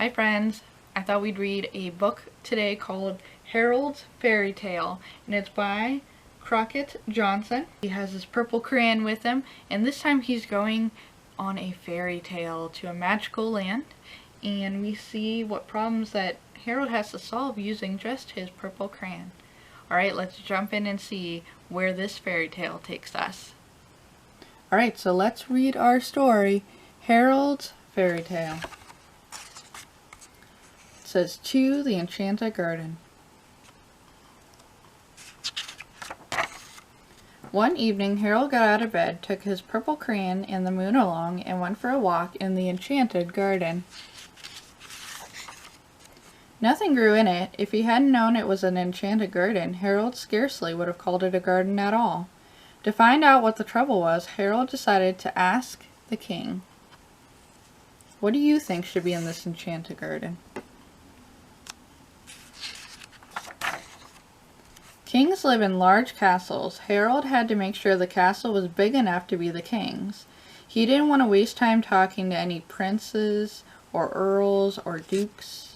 Hi friends, I thought we'd read a book today called Harold's Fairy Tale, and it's by Crockett Johnson. He has his purple crayon with him, and this time he's going on a fairy tale to a magical land, and we see what problems that Harold has to solve using just his purple crayon. Alright, let's jump in and see where this fairy tale takes us. Alright, so let's read our story, Harold's Fairy Tale. It says, "To the Enchanted Garden." One evening, Harold got out of bed, took his purple crayon and the moon along, and went for a walk in the enchanted garden. Nothing grew in it. If he hadn't known it was an enchanted garden, Harold scarcely would have called it a garden at all. To find out what the trouble was, Harold decided to ask the king. What do you think should be in this enchanted garden? Kings live in large castles. Harold had to make sure the castle was big enough to be the king's. He didn't want to waste time talking to any princes or earls or dukes.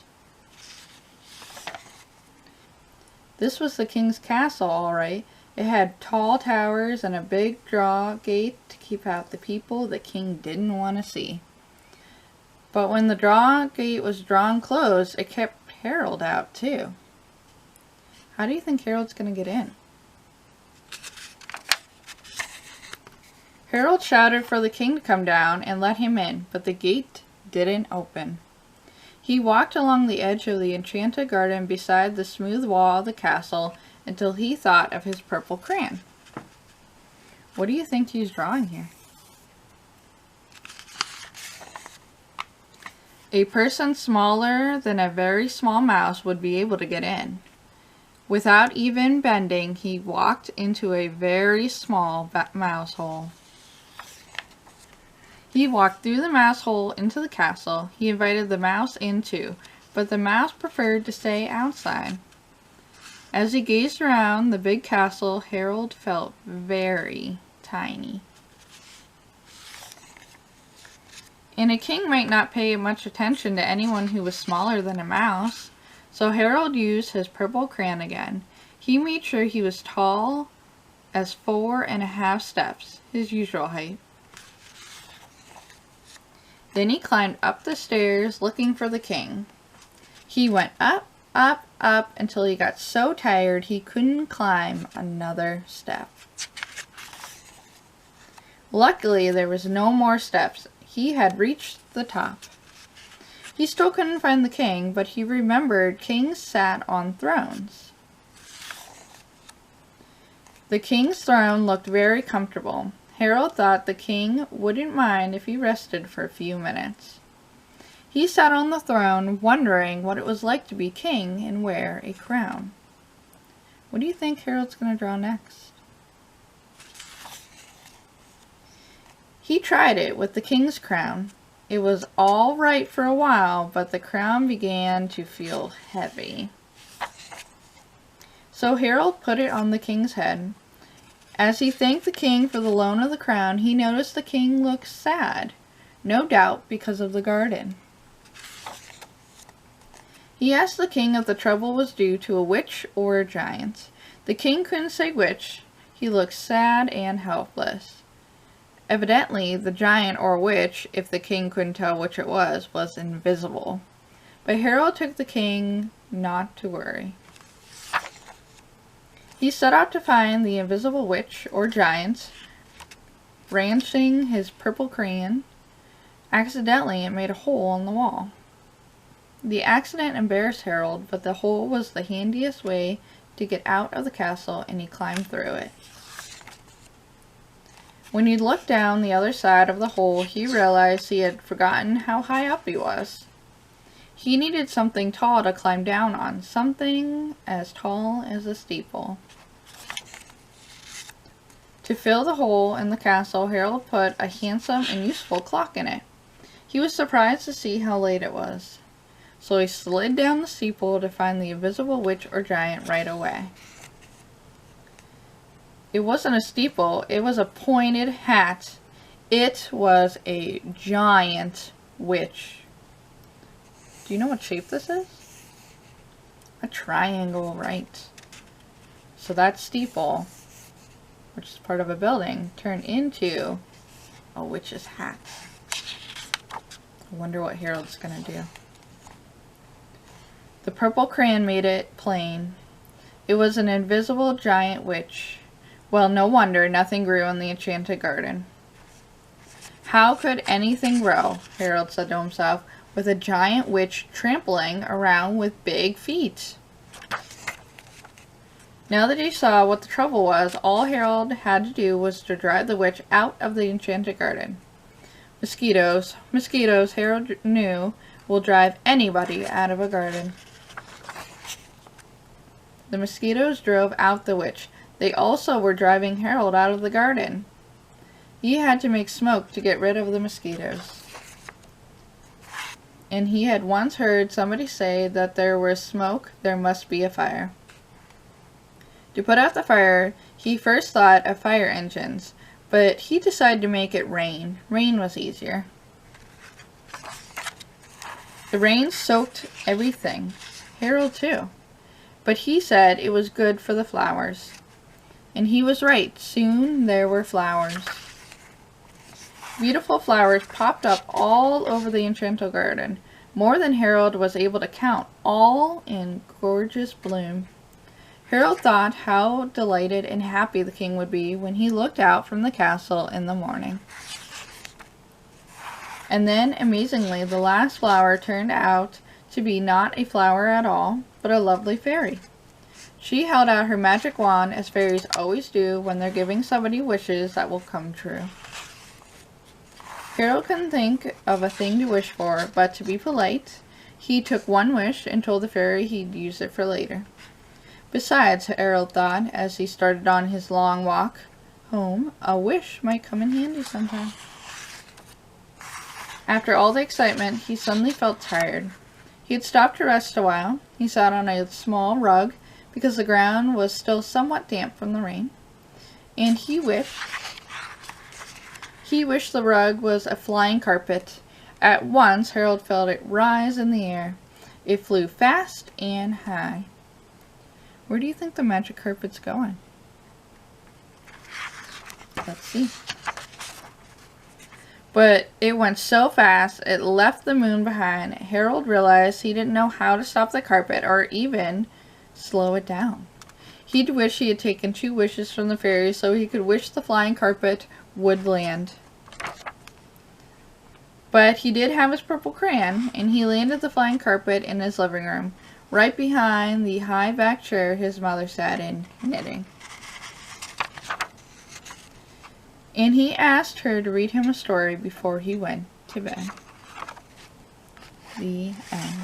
This was the king's castle, all right. It had tall towers and a big draw gate to keep out the people the king didn't want to see. But when the draw gate was drawn closed, it kept Harold out too. How do you think Harold's going to get in? Harold shouted for the king to come down and let him in, but the gate didn't open. He walked along the edge of the enchanted garden beside the smooth wall of the castle until he thought of his purple crayon. What do you think he's drawing here? A person smaller than a very small mouse would be able to get in. Without even bending, he walked into a very small mouse hole. He walked through the mouse hole into the castle. He invited the mouse in too, but the mouse preferred to stay outside. As he gazed around the big castle, Harold felt very tiny. And a king might not pay much attention to anyone who was smaller than a mouse. So Harold used his purple crayon again. He made sure he was tall as 4.5 steps, his usual height. Then he climbed up the stairs looking for the king. He went up, up, up until he got so tired he couldn't climb another step. Luckily, there was no more steps. He had reached the top. He still couldn't find the king, but he remembered kings sat on thrones. The king's throne looked very comfortable. Harold thought the king wouldn't mind if he rested for a few minutes. He sat on the throne, wondering what it was like to be king and wear a crown. What do you think Harold's going to draw next? He tried it with the king's crown. It was all right for a while, but the crown began to feel heavy. So Harold put it on the king's head. As he thanked the king for the loan of the crown, he noticed the king looked sad, no doubt because of the garden. He asked the king if the trouble was due to a witch or a giant. The king couldn't say which. He looked sad and helpless. Evidently, the giant or witch, if the king couldn't tell which it was invisible. But Harold took the king not to worry. He set out to find the invisible witch or giant, branching his purple crayon. Accidentally, it made a hole in the wall. The accident embarrassed Harold, but the hole was the handiest way to get out of the castle, and he climbed through it. When he looked down the other side of the hole, he realized he had forgotten how high up he was. He needed something tall to climb down on, something as tall as a steeple. To fill the hole in the castle, Harold put a handsome and useful clock in it. He was surprised to see how late it was. So he slid down the steeple to find the invisible witch or giant right away. It wasn't a steeple, it was a pointed hat. It was a giant witch. Do you know what shape this is? A triangle, right. So that steeple, which is part of a building, turned into a witch's hat. I wonder what Harold's gonna do. The purple crayon made it plain. It was an invisible giant witch. Well, no wonder nothing grew in the enchanted garden. How could anything grow, Harold said to himself, with a giant witch trampling around with big feet? Now that he saw what the trouble was, all Harold had to do was to drive the witch out of the enchanted garden. Mosquitoes, mosquitoes, Harold knew, will drive anybody out of a garden. The mosquitoes drove out the witch. They also were driving Harold out of the garden. He had to make smoke to get rid of the mosquitoes. And he had once heard somebody say that there was smoke, there must be a fire. To put out the fire, he first thought of fire engines, but he decided to make it rain. Rain was easier. The rain soaked everything, Harold too, but he said it was good for the flowers. And he was right. Soon there were flowers. Beautiful flowers popped up all over the enchanted garden, more than Harold was able to count, all in gorgeous bloom. Harold thought how delighted and happy the king would be when he looked out from the castle in the morning. And then, amazingly, the last flower turned out to be not a flower at all, but a lovely fairy. She held out her magic wand, as fairies always do when they're giving somebody wishes that will come true. Harold couldn't think of a thing to wish for, but to be polite, he took one wish and told the fairy he'd use it for later. Besides, Harold thought, as he started on his long walk home, a wish might come in handy sometime. After all the excitement, he suddenly felt tired. He had stopped to rest a while. He sat on a small rug because the ground was still somewhat damp from the rain, and he wished the rug was a flying carpet. At once, Harold felt it rise in the air. It flew fast and high. Where do you think the magic carpet's going? Let's see. But it went so fast, it left the moon behind. Harold realized he didn't know how to stop the carpet or even slow it down. He'd wish he had taken 2 wishes from the fairy so he could wish the flying carpet would land. But he did have his purple crayon, and he landed the flying carpet in his living room, right behind the high back chair his mother sat in, knitting. And he asked her to read him a story before he went to bed. The end.